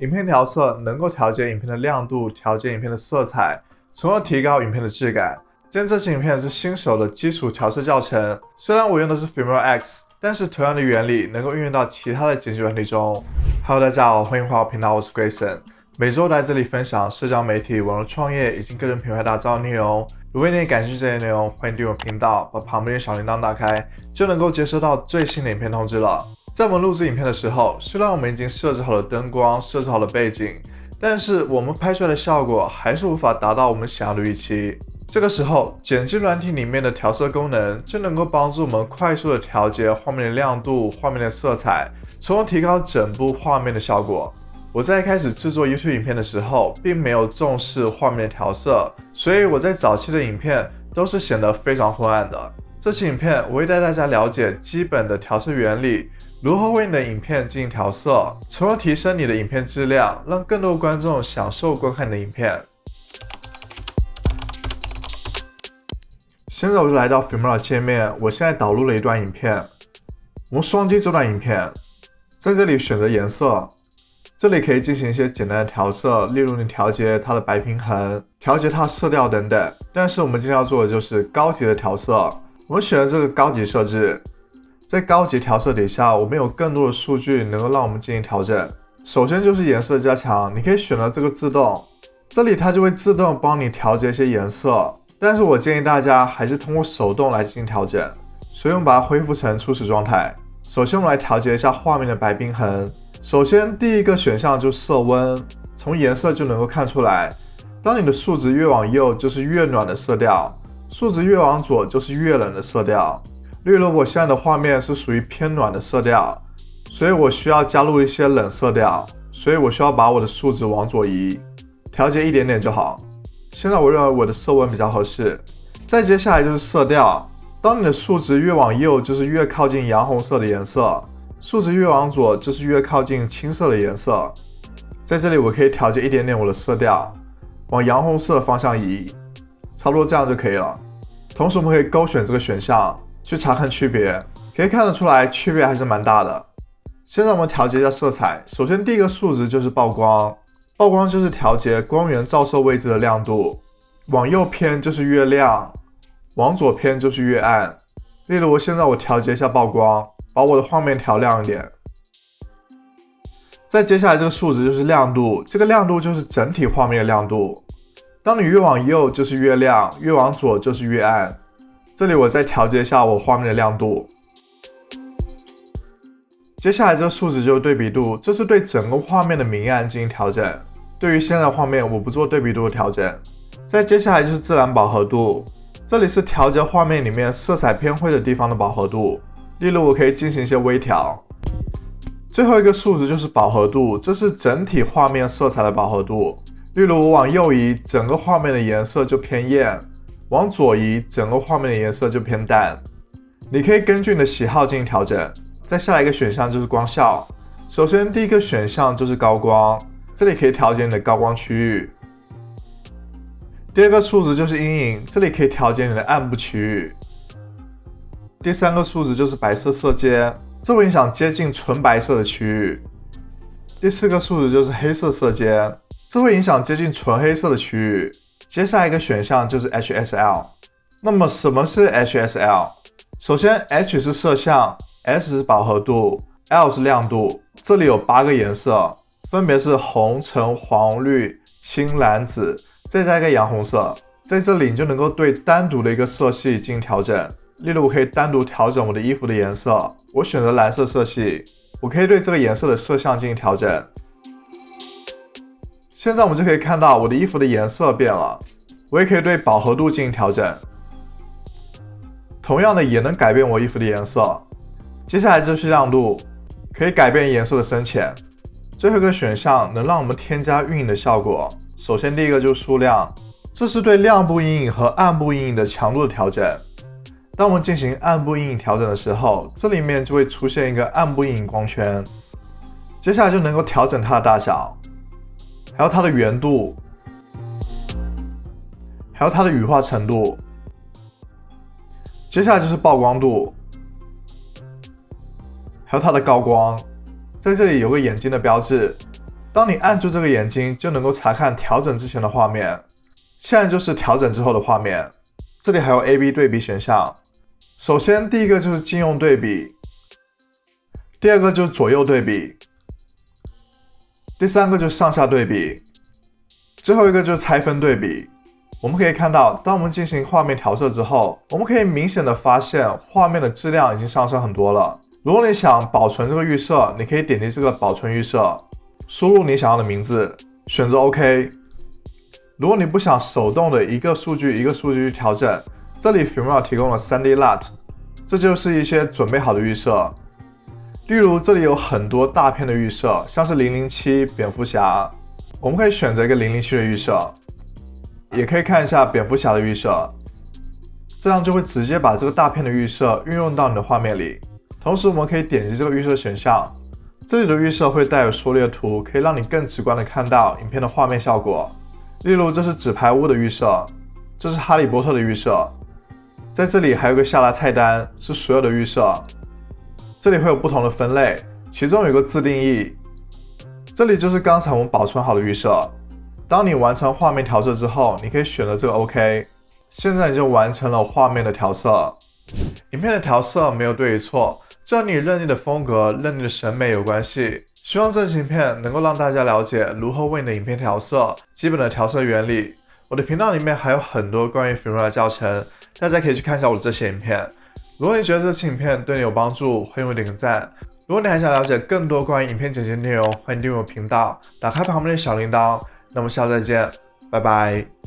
影片调色能够调节影片的亮度，调节影片的色彩，从而提高影片的质感。今天这期影片是新手的基础调色教程，虽然我用的是 Filmora X， 但是同样的原理能够运用到其他的剪辑软体中。Hello， 大家好，欢迎回到频道，我是 Grayson。每周在这里分享社交媒体、网络创业以及个人品牌打造的内容。如果你也感兴趣这些内容，欢迎订阅我频道，把旁边的小铃铛打开，就能够接收到最新的影片通知了。在我们录制影片的时候，虽然我们已经设置好了灯光，设置好了背景，但是我们拍出来的效果还是无法达到我们想要的预期。这个时候，剪辑软体里面的调色功能就能够帮助我们快速的调节画面的亮度、画面的色彩，从而提高整部画面的效果。我在开始制作 YouTube 影片的时候，并没有重视画面的调色，所以我在早期的影片都是显得非常昏暗的。这期影片我会带大家了解基本的调色原理，如何为你的影片进行调色，从而提升你的影片质量，让更多观众享受观看你的影片。现在我就来到 Filmora 界面，我现在导入了一段影片。我们双击这段影片，在这里选择颜色。这里可以进行一些简单的调色，例如你调节它的白平衡，调节它的色调等等。但是我们今天要做的就是高级的调色，我们选择这个高级设置。在高级调色底下，我们有更多的数据能够让我们进行调整。首先就是颜色加强，你可以选择这个自动，这里它就会自动帮你调节一些颜色。但是我建议大家还是通过手动来进行调整，所以我们把它恢复成初始状态。首先我们来调节一下画面的白平衡。首先第一个选项就是色温，从颜色就能够看出来，当你的数值越往右就是越暖的色调，数值越往左就是越冷的色调。例如我现在的画面是属于偏暖的色调，所以我需要加入一些冷色调，所以我需要把我的数值往左移，调节一点点就好。现在我认为我的色温比较合适。再接下来就是色调，当你的数值越往右就是越靠近洋红色的颜色，数值越往左就是越靠近青色的颜色。在这里我可以调节一点点我的色调，往洋红色的方向移，差不多这样就可以了。同时我们可以勾选这个选项去查看区别，可以看得出来区别还是蛮大的。现在我们调节一下色彩，首先第一个数值就是曝光，曝光就是调节光源照射位置的亮度，往右偏就是越亮，往左偏就是越暗。例如现在我调节一下曝光，把我的画面调亮一点。再接下来这个数值就是亮度，这个亮度就是整体画面的亮度，当你越往右就是越亮，越往左就是越暗。这里我再调节一下我画面的亮度。接下来这个数值就是对比度，这是对整个画面的明暗进行调整。对于现在的画面我不做对比度的调整。再接下来就是自然饱和度，这里是调节画面里面色彩偏灰的地方的饱和度，例如我可以进行一些微调。最后一个数值就是饱和度，这是整体画面色彩的饱和度，例如我往右移，整个画面的颜色就偏艳，往左移，整个画面的颜色就偏淡。你可以根据你的喜好进行调整。再下来一个选项就是光效，首先第一个选项就是高光，这里可以调节你的高光区域。第二个数值就是阴影，这里可以调节你的暗部区域。第三个数值就是白色色阶，这会影响接近纯白色的区域。第四个数值就是黑色色阶，这会影响接近纯黑色的区域。接下来一个选项就是 HSL。 那么什么是 HSL？ 首先 H 是色相， S 是饱和度， L 是亮度。这里有8个颜色，分别是红、橙、黄、绿、青、蓝、紫，再加一个洋红色。在这里你就能够对单独的一个色系进行调整。例如我可以单独调整我的衣服的颜色，我选择蓝色色系，我可以对这个颜色的色相进行调整。现在我们就可以看到我的衣服的颜色变了，我也可以对饱和度进行调整，同样的也能改变我衣服的颜色。接下来就是亮度，可以改变颜色的深浅。最后一个选项能让我们添加晕影的效果，首先第一个就是数量，这是对亮部阴影和暗部阴影的强度的调整。当我们进行暗部阴影调整的时候，这里面就会出现一个暗部阴影光圈。接下来就能够调整它的大小，还有它的圆度，还有它的羽化程度。接下来就是曝光度，还有它的高光。在这里有个眼睛的标志，当你按住这个眼睛，就能够查看调整之前的画面。现在就是调整之后的画面。这里还有 A/B 对比选项。首先，第一个就是近用对比，第二个就是左右对比，第三个就是上下对比，最后一个就是拆分对比。我们可以看到，当我们进行画面调色之后，我们可以明显的发现画面的质量已经上升很多了。如果你想保存这个预设，你可以点击这个保存预设，输入你想要的名字，选择 OK。如果你不想手动的一个数据一个数据去调整，这里 Filmora 提供了 3D LUT， 这就是一些准备好的预设。例如这里有很多大片的预设，像是007、蝙蝠侠，我们可以选择一个007的预设，也可以看一下蝙蝠侠的预设，这样就会直接把这个大片的预设运用到你的画面里。同时我们可以点击这个预设选项，这里的预设会带有缩略图，可以让你更直观的看到影片的画面效果。例如这是纸牌屋的预设，这是哈利波特的预设，在这里还有个下拉菜单，是所有的预设。这里会有不同的分类，其中有个自定义，这里就是刚才我们保存好的预设。当你完成画面调色之后，你可以选择这个 OK。现在你就完成了画面的调色。影片的调色没有对与错，这和你认定的风格、认定的审美有关系。希望这期影片能够让大家了解如何为你的影片调色，基本的调色原理。我的频道里面还有很多关于 Filmora 的教程，大家可以去看一下我的这些影片。如果你觉得这期影片对你有帮助，欢迎我点个赞。如果你还想了解更多关于影片剪辑内容，欢迎订阅我频道，打开旁边的小铃铛。那么下次再见，拜拜。